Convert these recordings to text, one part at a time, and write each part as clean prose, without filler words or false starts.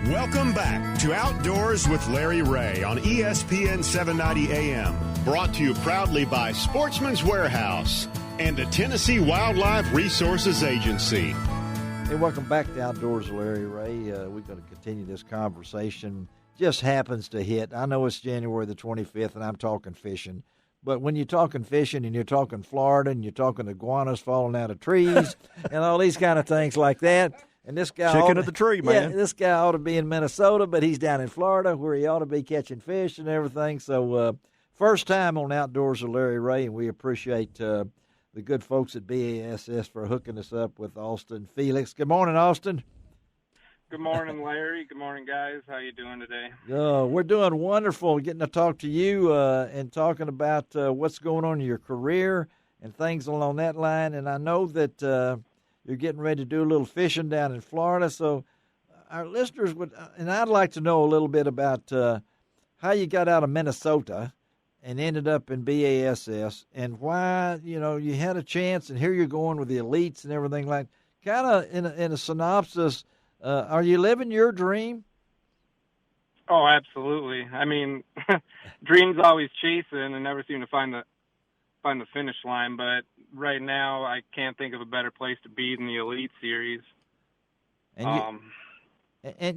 Welcome back to Outdoors with Larry Ray on ESPN 790 AM. Brought to you proudly by Sportsman's Warehouse and the Tennessee Wildlife Resources Agency. Hey, welcome back to Outdoors with Larry Ray. We're going to continue this conversation. Just happens to hit. I know it's January the 25th, and I'm talking fishing. But when you're talking fishing and you're talking Florida and you're talking iguanas falling out of trees and all these kind of things like that, and this guy chicken of the tree, man. Yeah, this guy ought to be in Minnesota, but he's down in Florida where he ought to be catching fish and everything. So first time on Outdoors with Larry Ray, and we appreciate the good folks at BASS for hooking us up with Austin Felix. Good morning, Austin. Good morning, Larry. Good morning, guys. How you doing today? We're doing wonderful, getting to talk to you and talking about what's going on in your career and things along that line. And I know that you're getting ready to do a little fishing down in Florida. So our listeners would, and I'd like to know a little bit about how you got out of Minnesota and ended up in BASS and why, you had a chance and here you're going with the elites and everything like kind of in a synopsis. Are you living your dream? Oh, absolutely. I mean, dreams always chasing and never seem to find the finish line. But right now, I can't think of a better place to be than the Elite Series. And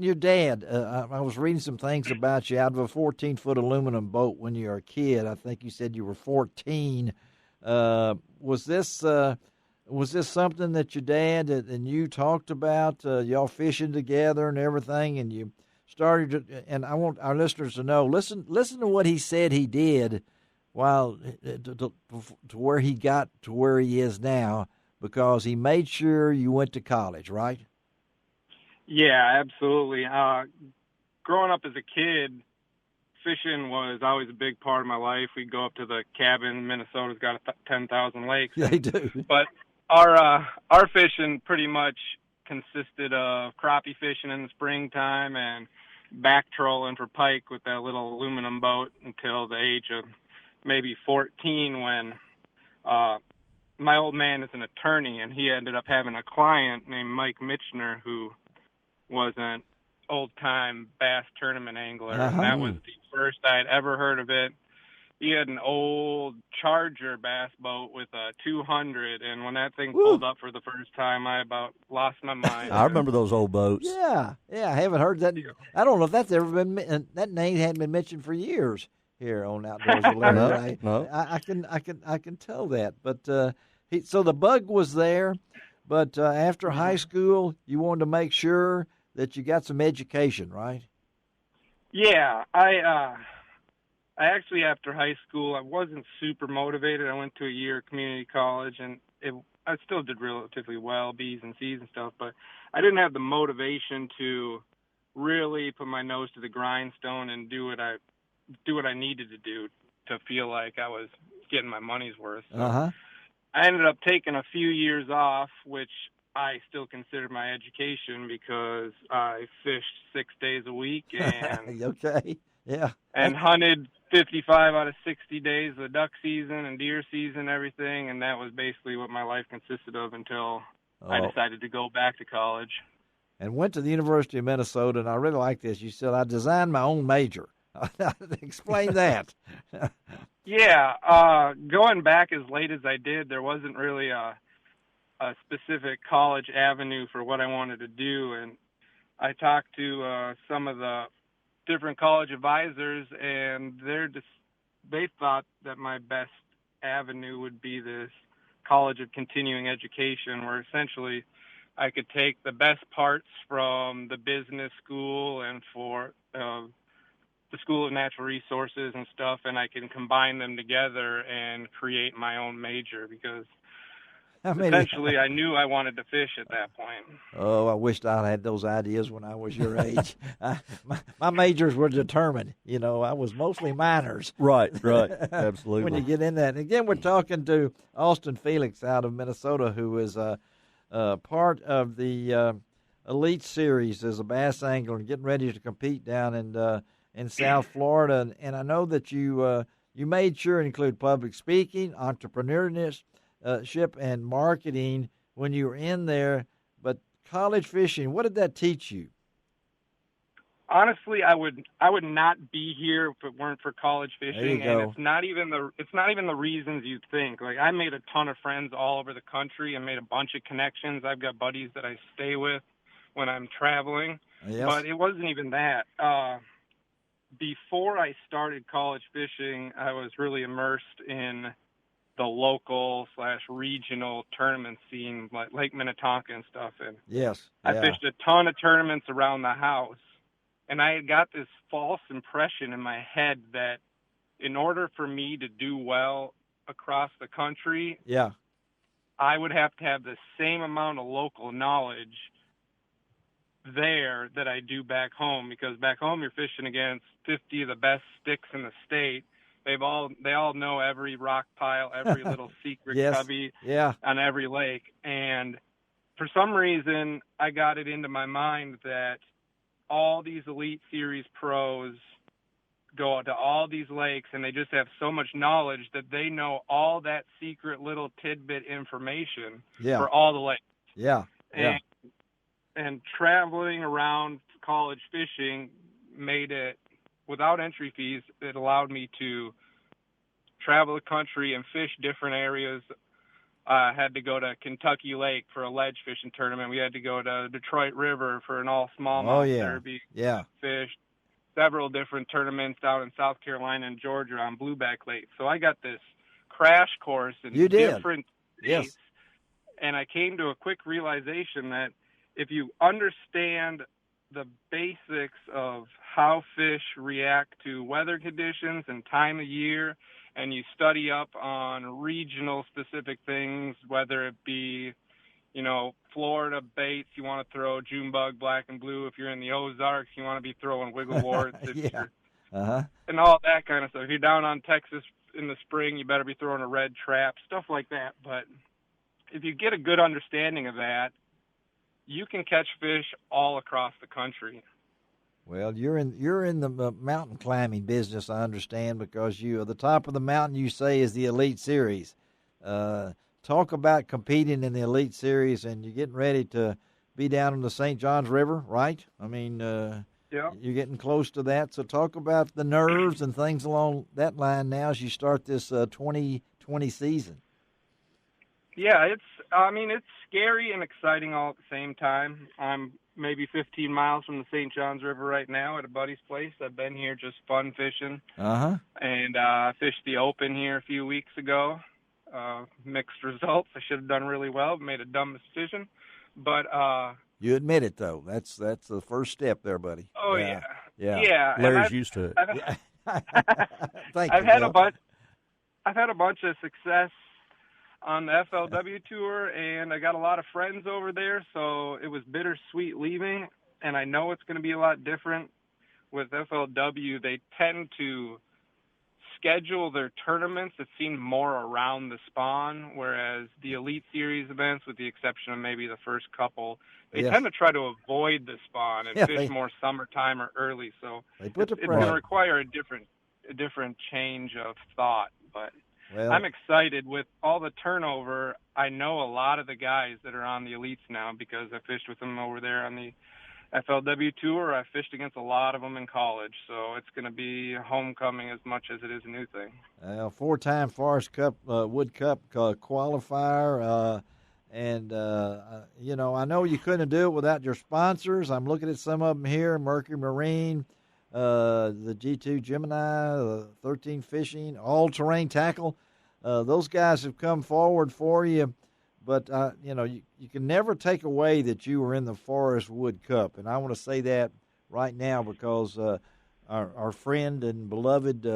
your dad, I was reading some things about you out of a 14-foot aluminum boat when you were a kid. I think you said you were 14. Was this something that your dad and you talked about, y'all fishing together and everything, and you started to, and I want our listeners to know, listen to what he said he did while to where he got to where he is now, because he made sure you went to college, right? Yeah, absolutely. Growing up as a kid, fishing was always a big part of my life. We'd go up to the cabin. Minnesota's got 10,000 lakes. Yeah, they do. But our fishing pretty much consisted of crappie fishing in the springtime and back trolling for pike with that little aluminum boat until the age of maybe 14 when my old man is an attorney and he ended up having a client named Mike Mitchner who was an old-time bass tournament angler. And that was the first I'd ever heard of it. He had an old Charger bass boat with a 200, and when that thing pulled up for the first time, I about lost my mind. I remember those old boats. Yeah, I haven't heard that. I don't know if that's ever been. That name hadn't been mentioned for years here on Outdoors with Larry. No. I can tell that. But so the bug was there, but after high school, you wanted to make sure that you got some education, right? Yeah, I actually, after high school, I wasn't super motivated. I went to a year of community college, and I still did relatively well, B's and C's and stuff, but I didn't have the motivation to really put my nose to the grindstone and do what I needed to do to feel like I was getting my money's worth. So I ended up taking a few years off, which I still consider my education because I fished 6 days a week and okay. Yeah. And hunted 55 out of 60 days of the duck season and deer season, everything, and that was basically what my life consisted of until I decided to go back to college. And went to the University of Minnesota, and I really like this. You said, I designed my own major. Explain that. Yeah, going back as late as I did, there wasn't really a specific college avenue for what I wanted to do, and I talked to some of the different college advisors, and they thought that my best avenue would be this College of Continuing Education, where essentially I could take the best parts from the business school and for the School of Natural Resources and stuff, and I can combine them together and create my own major because essentially I knew I wanted to fish at that point. Oh, I wished I had those ideas when I was your age. My majors were determined. I was mostly minors. Right, absolutely. When you get in that. And again, we're talking to Austin Felix out of Minnesota, who is part of the Elite Series as a bass angler and getting ready to compete down in South Florida. And I know that you made sure to include public speaking, entrepreneurship, and marketing when you were in there. But college fishing, what did that teach you? Honestly, I would not be here if it weren't for college fishing, and it's not even the reasons you think. Like, I made a ton of friends all over the country and made a bunch of connections. I've got buddies that I stay with when I'm traveling, but it wasn't even that. Before I started college fishing, I was really immersed in the local/regional tournament scene, like Lake Minnetonka and stuff. And I fished a ton of tournaments around the house. And I had got this false impression in my head that in order for me to do well across the country, I would have to have the same amount of local knowledge there that I do back home. Because back home you're fishing against 50 of the best sticks in the state. They all know every rock pile, every little secret cubby on every lake. And for some reason, I got it into my mind that all these Elite Series pros go to all these lakes and they just have so much knowledge that they know all that secret little tidbit information for all the lakes. And traveling around college fishing made it, without entry fees, it allowed me to travel the country and fish different areas. I had to go to Kentucky Lake for a ledge fishing tournament. We had to go to Detroit River for an all smallmouth derby. Fished several different tournaments down in South Carolina and Georgia on Blueback Lake. So I got this crash course in different states. And I came to a quick realization that if you understand the basics of how fish react to weather conditions and time of year, and you study up on regional specific things, whether it be, Florida baits, you want to throw June bug, black and blue. If you're in the Ozarks, you want to be throwing wiggle warts. And all that kind of stuff. If you're down on Texas in the spring, you better be throwing a red trap, stuff like that. But if you get a good understanding of that, you can catch fish all across the country. Well, you're in the mountain climbing business, I understand, because you the top of the mountain, you say, is the Elite Series. Talk about competing in the Elite Series, and you're getting ready to be down in the St. Johns River, right? I mean, you're getting close to that. So talk about the nerves and things along that line now as you start this 2020 season. Yeah, it's scary and exciting all at the same time. I'm maybe 15 miles from the St. Johns River right now at a buddy's place. I've been here just fun fishing. And I fished the Open here a few weeks ago. Mixed results. I should have done really well, made a dumb decision. But you admit it, though. That's the first step there, buddy. Oh, yeah. Larry's used to it. I've had a bunch of success on the FLW tour, and I got a lot of friends over there, so it was bittersweet leaving, and I know it's going to be a lot different with FLW. They tend to schedule their tournaments that seem more around the spawn, whereas the Elite Series events, with the exception of maybe the first couple, they tend to try to avoid the spawn and fish more summertime or early, so it's going to require a different change of thought, but I'm excited with all the turnover. I know a lot of the guys that are on the Elites now because I fished with them over there on the FLW tour. I fished against a lot of them in college, so it's going to be homecoming as much as it is a new thing. Four-time Forest Cup, Wood Cup qualifier, and I know you couldn't do it without your sponsors. I'm looking at some of them here: Mercury Marine, the G2 Gemini, 13 Fishing, All Terrain Tackle. Those guys have come forward for you, but you can never take away that you were in the Forest Wood Cup, and I want to say that right now because our friend and beloved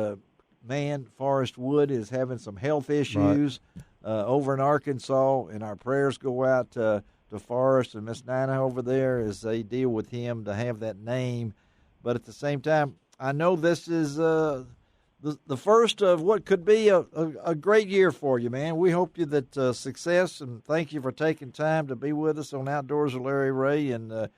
man Forrest Wood is having some health issues over in Arkansas, and our prayers go out to Forrest and Miss Nina over there as they deal with him to have that name. But at the same time, I know this is the first of what could be a great year for you, man. We hope you that success, and thank you for taking time to be with us on Outdoors with Larry Ray. And,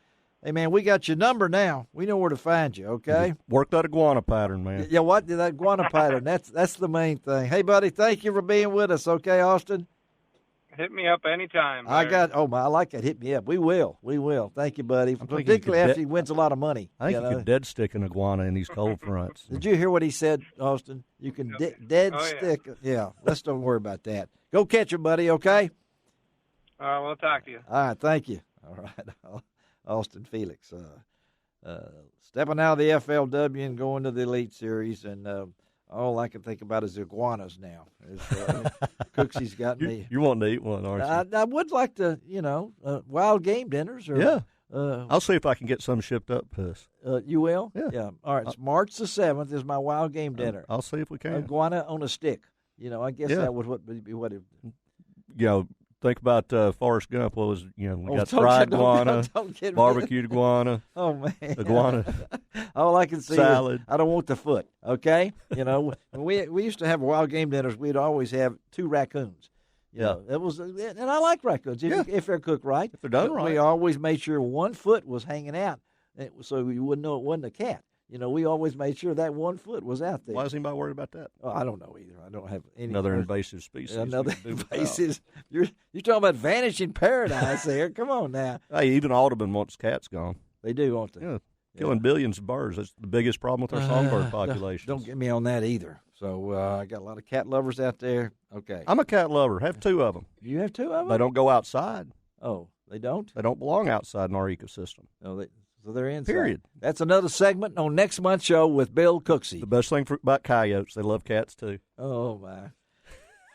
hey, man, we got your number now. We know where to find you, okay? Work that iguana pattern, man. Yeah, what? That iguana pattern. That's the main thing. Hey, buddy, thank you for being with us, okay, Austin? Hit me up anytime. I like that. Hit me up. We will. Thank you, buddy. Particularly after he wins a lot of money. I think you can dead stick an iguana in these cold fronts. Did you hear what he said, Austin? You can dead stick. Yeah, let's don't worry about that. Go catch him, buddy, okay? We'll talk to you. All right, thank you. All right, Austin Felix. Stepping out of the FLW and going to the Elite Series, and all I can think about is iguanas now. Cooksy's got me. You're wanting to eat one, aren't you? I would like to, wild game dinners. I'll see if I can get some shipped up to us. You will? Yeah. All right, it's March the 7th is my wild game dinner. I'll see if we can. Iguana on a stick. I guess that would be what it. Think about Forrest Gump. What was we got fried iguana, barbecued iguana. Oh man, iguana. All I can see salad. Is I don't want the foot. Okay, when we used to have wild game dinners, we'd always have 2 raccoons. It was, and I like raccoons if they're cooked right. If they're done right, we always made sure one foot was hanging out, so you wouldn't know it wasn't a cat. We always made sure that one foot was out there. Why is anybody worried about that? Oh, I don't know either. I don't have any. Another invasive species. Another invasive. You're talking about vanishing paradise there. Come on now. Hey, even Audubon wants cats gone. They do, won't they? Yeah. Killing billions of birds. That's the biggest problem with our songbird population. Don't get me on that either. So I got a lot of cat lovers out there. Okay. I'm a cat lover. Have 2 of them. You have 2 of them? They don't go outside. Oh, they don't? They don't belong outside in our ecosystem. No, so they're inside. Period. That's another segment on next month's show with Bill Cooksey. The best thing about coyotes, they love cats too. Oh my!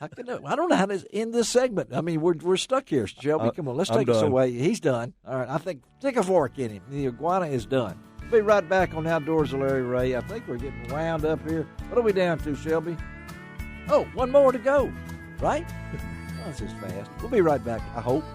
I don't know how to end this segment. I mean, we're stuck here, Shelby. Come on, let's take us away. He's done. All right, I think stick a fork in him. The iguana is done. We'll be right back on Outdoors with Larry Ray. I think we're getting wound up here. What are we down to, Shelby? Oh, one more to go. Right? Oh, this is fast. We'll be right back. I hope.